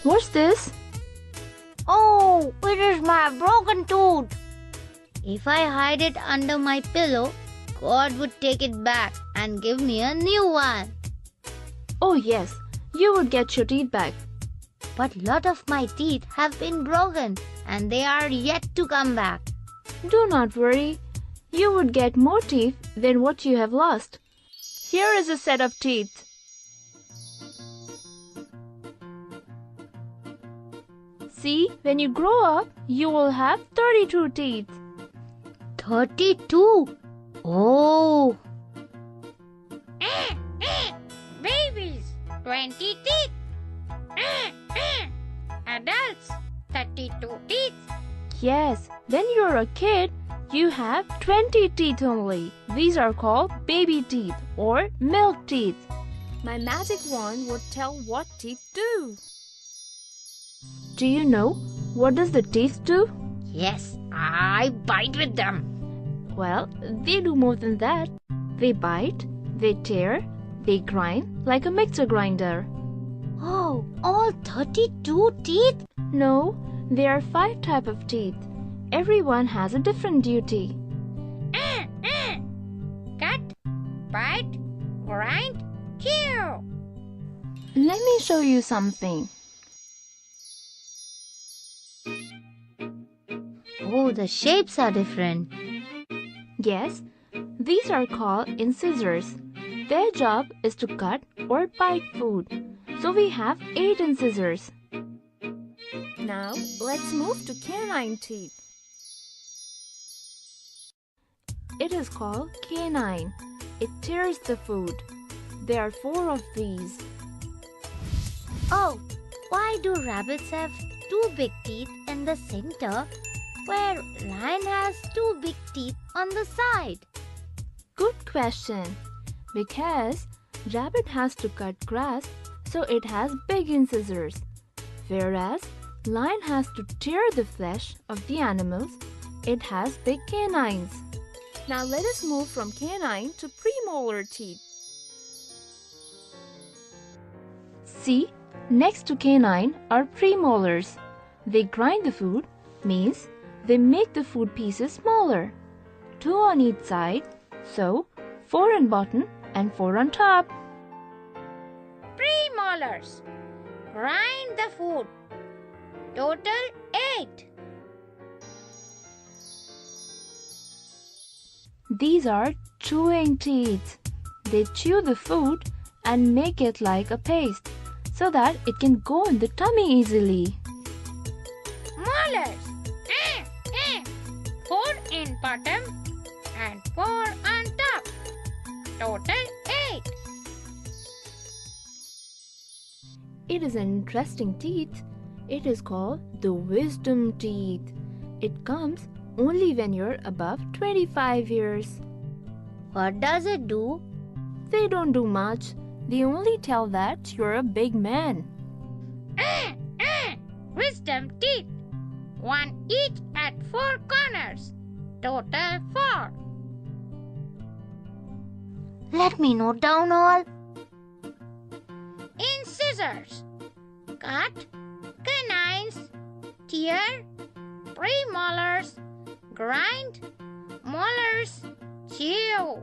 What's this? Oh, it is my broken tooth. If I hide it under my pillow, God would take it back and give me a new one. Oh yes, you would get your teeth back. But lot of my teeth have been broken and they are yet to come back. Do not worry. You would get more teeth than what you have lost. Here is a set of teeth. See, when you grow up, you will have 32 teeth. 32? Oh! Babies, 20 teeth. Adults, 32 teeth. Yes, when you're a kid, you have 20 teeth only. These are called baby teeth or milk teeth. My magic wand would tell what teeth do. Do you know what does the teeth do? Yes, I bite with them. Well, they do more than that. They bite, they tear, they grind like a mixer grinder. Oh, all 32 teeth? No, there are 5 types of teeth. Everyone has a different duty. Cut, bite, grind, chew. Let me show you something. Oh, the shapes are different. Yes, these are called incisors. Their job is to cut or bite food. So we have 8 incisors. Now let's move to canine teeth. It is called canine. It tears the food. There are 4 of these. Oh, why do rabbits have 2 big teeth in the center, where lion has 2 big teeth on the side? Good question. Because rabbit has to cut grass, so it has big incisors. Whereas lion has to tear the flesh of the animals, it has big canines. Now let us move from canine to premolar teeth. See, next to canine are premolars. They grind the food, means they make the food pieces smaller. 2 on each side, so 4 on bottom and 4 on top. Premolars, grind the food. Total 8. These are chewing teeth. They chew the food and make it like a paste so that it can go in the tummy easily. Molars, 4 in bottom and 4 on top. Total 8. It is an interesting teeth. It is called the wisdom teeth. It comes only when you're above 25 years. What does it do? They don't do much. They only tell that you're a big man. Wisdom teeth, 1 each at 4 corners. Total 4. Let me note down all. Incisors, cut, canines, tear, premolars, grind, molars, chew.